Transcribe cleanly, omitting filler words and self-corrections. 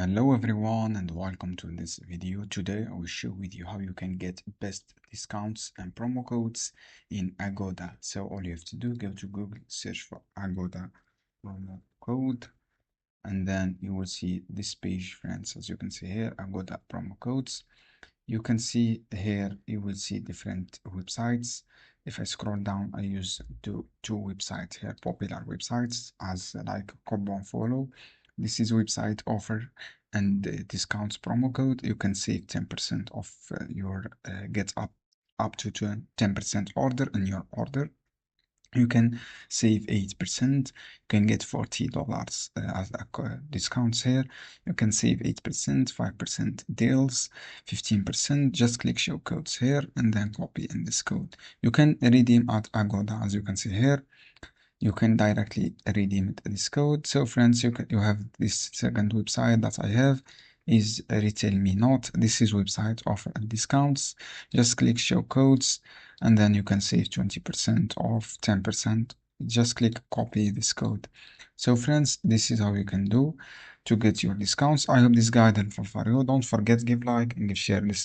Hello everyone and welcome to this video. Today I will share with you how you can get best discounts and promo codes in AGODA. So all you have to do, go to Google, search for AGODA promo code, and then you will see this page, friends. As you can see here, AGODA promo codes. You can see here, you will see different websites. If I scroll down, I use two websites here, popular websites as like Coupon Follow. This is website offer and discounts promo code. You can save 10% of your get up to 10% order in your order. You can save 8%. You can get $40 as discounts here. You can save 8%, 5% deals, 15%. Just click show codes here and then copy in this code. You can redeem at AGODA, as you can see here. You can directly redeem this code. So friends, you have this second website that I have is Retail Me Not. This is website offer and discounts. Just click show codes and then you can save 20% off, 10%. Just click copy this code. So friends, this is how you can do to get your discounts. I hope this guide helpful for you. Don't forget, give like and give share this